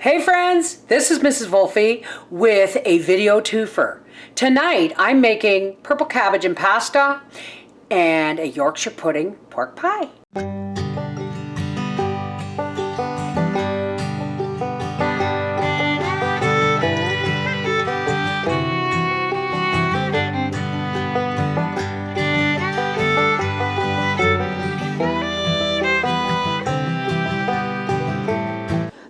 Hey friends, this is Mrs. Wolfie with a video twofer. Tonight I'm making purple cabbage and pasta and a Yorkshire pudding pork pie.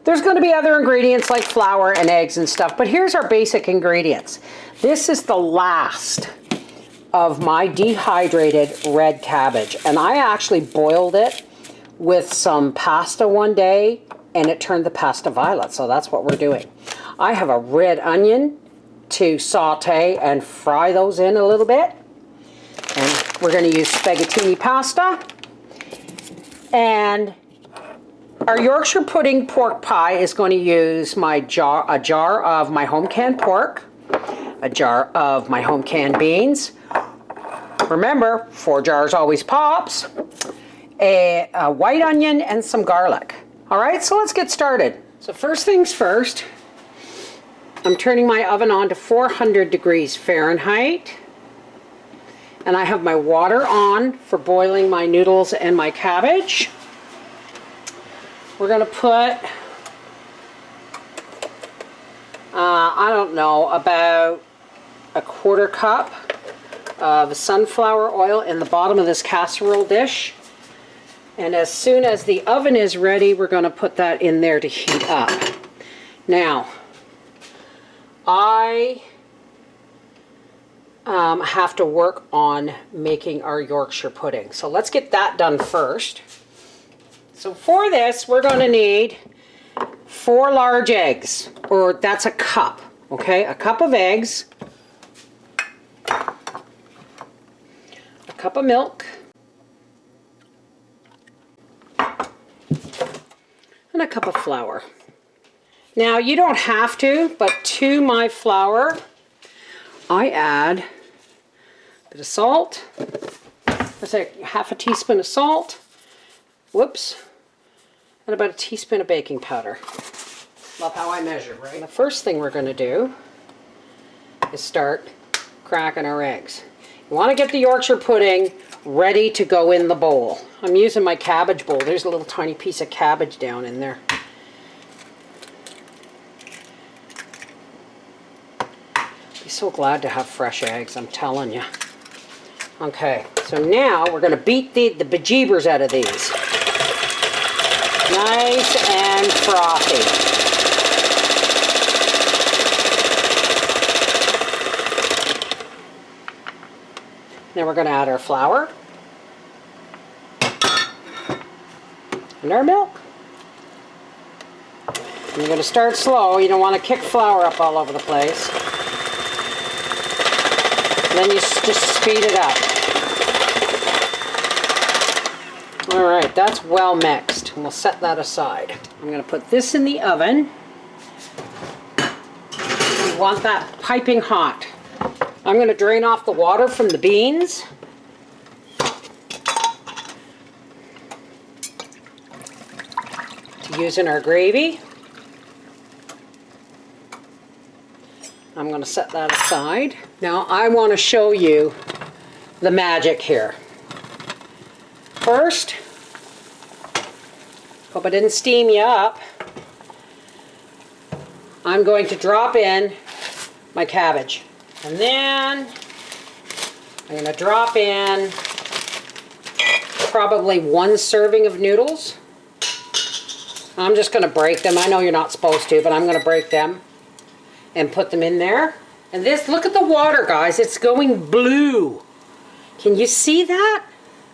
There's going to be other ingredients like flour and eggs and stuff, but here's our basic ingredients. This is the last of my dehydrated red cabbage, and I actually boiled it with some pasta one day and it turned the pasta violet, so that's what we're doing. I have a red onion to saute and fry those in a little bit, and we're going to use spaghettini pasta. And our Yorkshire pudding pork pie is going to use a jar of my home canned pork, a jar of my home canned beans. Remember, 4 jars always pops, a white onion, and some garlic. All right, so let's get started. So first things first, I'm turning my oven on to 400 degrees Fahrenheit. And I have my water on for boiling my noodles and my cabbage. We're going to put, I don't know, about a 1/4 cup of sunflower oil in the bottom of this casserole dish. And as soon as the oven is ready, we're going to put that in there to heat up. Now, I have to work on making our Yorkshire pudding. So let's get that done first. So for this, we're going to need 4 large eggs, or that's a cup, okay? A cup of eggs, a cup of milk, and a cup of flour. Now, you don't have to, but to my flour, I add a bit of salt. Let's say 1/2 teaspoon of salt. Whoops. And about a teaspoon of baking powder. Love how I measure, right? And the first thing we're going to do is start cracking our eggs. You want to get the Yorkshire pudding ready to go in the bowl. I'm using my cabbage bowl. There's a little tiny piece of cabbage down in there. Be so glad to have fresh eggs, I'm telling you. Okay, so now we're going to beat the bejeebers out of these. Nice and frothy. Then we're going to add our flour and our milk. And you're going to start slow. You don't want to kick flour up all over the place. And then you just speed it up. All right, that's well mixed. And we'll set that aside. I'm going to put this in the oven. You want that piping hot. I'm going to drain off the water from the beans. To use in our gravy. I'm going to set that aside. Now I want to show you the magic here. First, hope I didn't steam you up, I'm going to drop in my cabbage. And then I'm going to drop in probably 1 serving of noodles. I'm just going to break them. I know you're not supposed to, but I'm going to break them and put them in there. And this, look at the water, guys. It's going blue. Can you see that?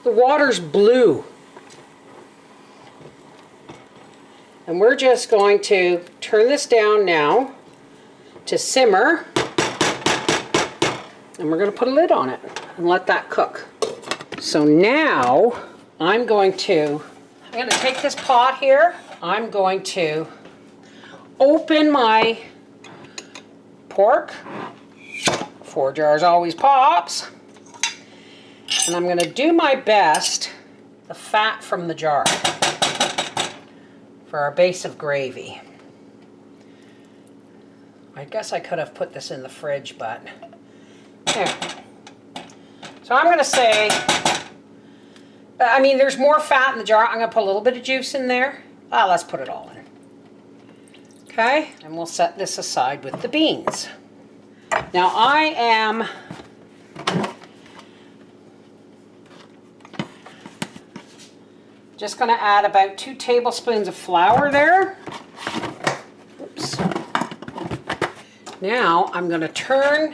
The water's blue. And we're just going to turn this down now to simmer. And we're going to put a lid on it and let that cook. So now I'm going to take this pot here. I'm going to open my pork. 4 jars always pops. And I'm going to do my best, the fat from the jar for our base of gravy. I guess I could have put this in the fridge, but there. So I'm going to say, I mean, there's more fat in the jar. I'm going to put a little bit of juice in there. Let's put it all in. Okay, and we'll set this aside with the beans. Now I am just going to add about 2 tablespoons of flour there. Oops. Now I'm going to turn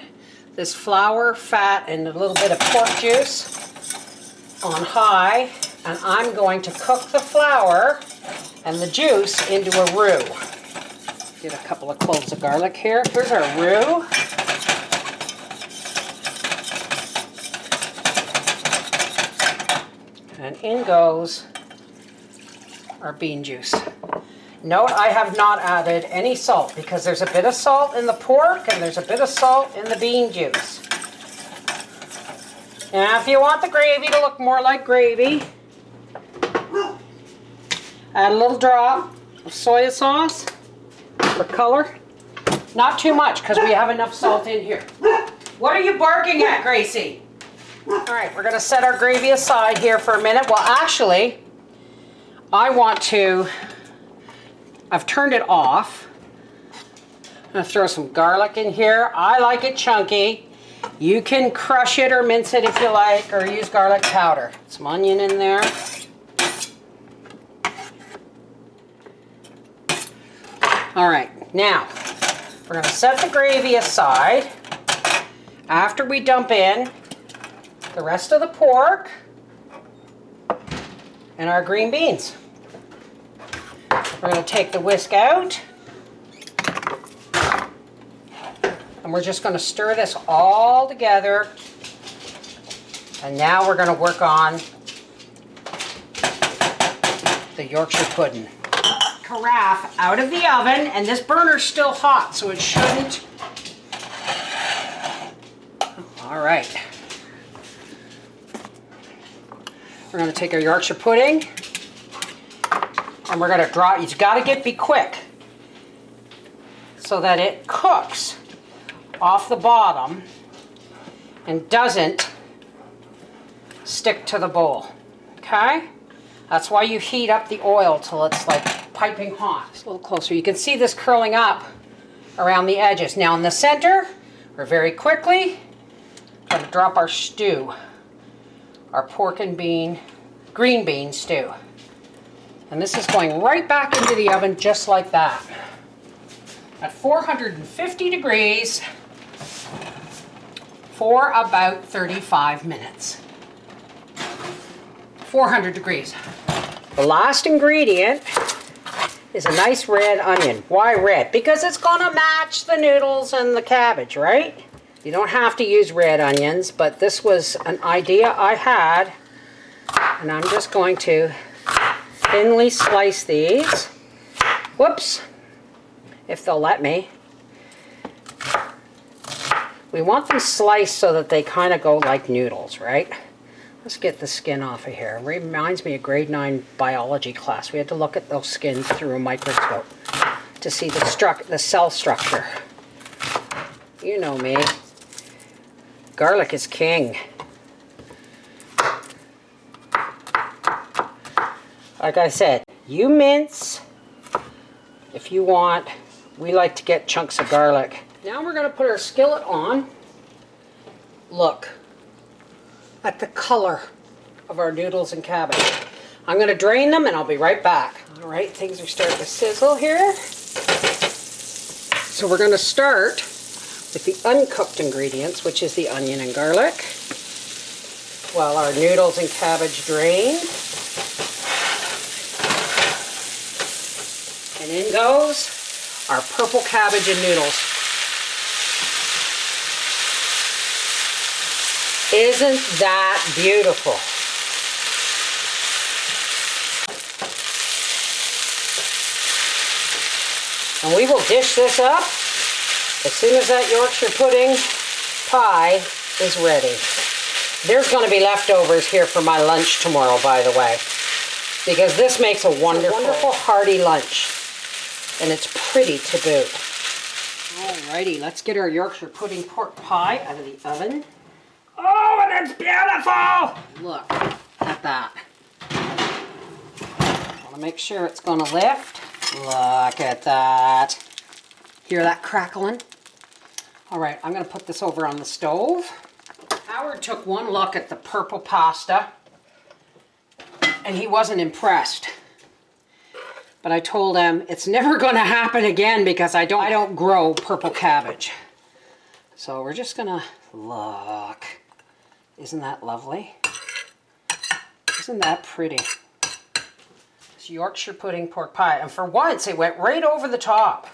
this flour, fat, and a little bit of pork juice on high, and I'm going to cook the flour and the juice into a roux. Get a couple of cloves of garlic here. Here's our roux. And in goes our bean juice. Note I have not added any salt because there's a bit of salt in the pork and there's a bit of salt in the bean juice. Now if you want the gravy to look more like gravy, add a little drop of soy sauce for color. Not too much because we have enough salt in here. What are you barking at, Gracie? All right, we're going to set our gravy aside here for a minute. Well, actually, I've turned it off. I'm going to throw some garlic in here. I like it chunky. You can crush it or mince it if you like, or use garlic powder. Some onion in there. All right, now we're going to set the gravy aside after we dump in the rest of the pork and our green beans. We're going to take the whisk out and we're just going to stir this all together. And now we're going to work on the Yorkshire pudding. Carafe out of the oven, and this burner's still hot, so it shouldn't. All right. We're going to take our Yorkshire pudding, and we're going to draw. You've got to be quick so that it cooks off the bottom and doesn't stick to the bowl. Okay? That's why you heat up the oil till it's like piping hot. Just a little closer. You can see this curling up around the edges. Now in the center, we're very quickly going to drop our stew, our pork and green bean stew. And this is going right back into the oven just like that. At 450 degrees for about 35 minutes. 400 degrees. The last ingredient is a nice red onion. Why red? Because it's gonna match the noodles and the cabbage, right? You don't have to use red onions, but this was an idea I had, and I'm just going to thinly slice these. Whoops, if they'll let me. We want them sliced so that they kind of go like noodles, right? Let's get the skin off of here. It reminds me of grade 9 biology class. We had to look at those skins through a microscope to see the cell structure. You know me. Garlic is king. Like I said, you mince if you want. We like to get chunks of garlic. Now we're going to put our skillet on. Look at the color of our noodles and cabbage. I'm going to drain them and I'll be right back. All right, things are starting to sizzle here. So we're going to start with the uncooked ingredients, which is the onion and garlic, while our noodles and cabbage drain. And in goes our purple cabbage and noodles. Isn't that beautiful? And we will dish this up as soon as that Yorkshire pudding pie is ready. There's going to be leftovers here for my lunch tomorrow, by the way, because this makes a wonderful hearty lunch, and it's pretty to boot. Alrighty, let's get our Yorkshire pudding pork pie out of the oven. Oh, and it's beautiful! Look at that. I want to make sure it's going to lift. Look at that. Hear that crackling? All right, I'm going to put this over on the stove. Howard took one look at the purple pasta, and he wasn't impressed. But I told him it's never going to happen again because I don't grow purple cabbage. So we're just going to look. Isn't that lovely? Isn't that pretty? It's Yorkshire pudding pork pie. And for once, it went right over the top.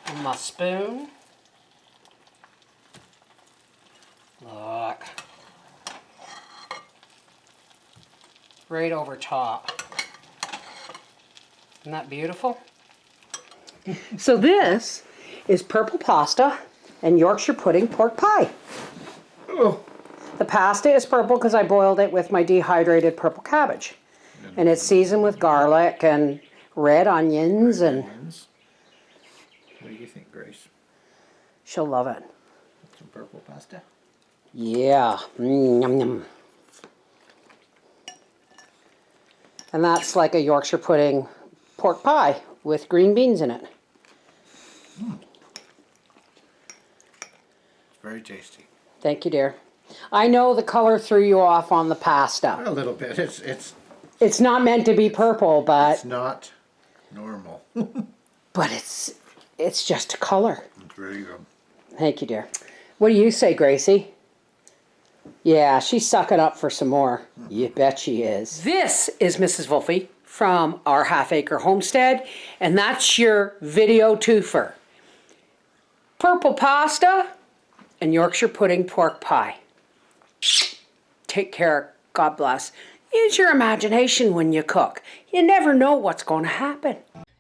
And my spoon. Look. Right over top. Isn't that beautiful? So this is purple pasta and Yorkshire pudding pork pie. Oh. The pasta is purple because I boiled it with my dehydrated purple cabbage. And it's seasoned with garlic and red onions and... What do you think, Grace? She'll love it. Some purple pasta? Yeah. Yum, yum. And that's like a Yorkshire pudding pork pie with green beans in it. It's very tasty. Thank you, dear. I know the color threw you off on the pasta. A little bit. It's not meant to be purple, but... It's not normal. But it's just a color. It's really good. Thank you, dear. What do you say, Gracie? Yeah, she's sucking up for some more. You bet she is. This is Mrs. Wolfe from our half-acre homestead, and that's your video twofer. Purple pasta and Yorkshire pudding pork pie. Take care. God bless. Use your imagination when you cook. You never know what's going to happen.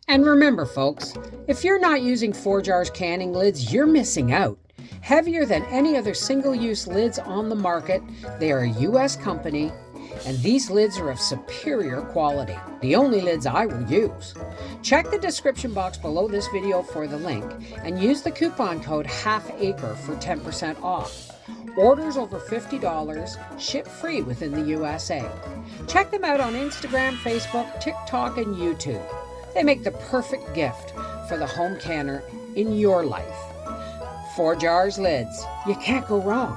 And remember, folks, if you're not using 4Jars canning lids, you're missing out. Heavier than any other single-use lids on the market, they are a U.S. company, and these lids are of superior quality. The only lids I will use. Check the description box below this video for the link, and use the coupon code HALFACRE for 10% off. Orders over $50, ship free within the USA. Check them out on Instagram, Facebook, TikTok, and YouTube. They make the perfect gift for the home canner in your life. 4Jars lids. You can't go wrong.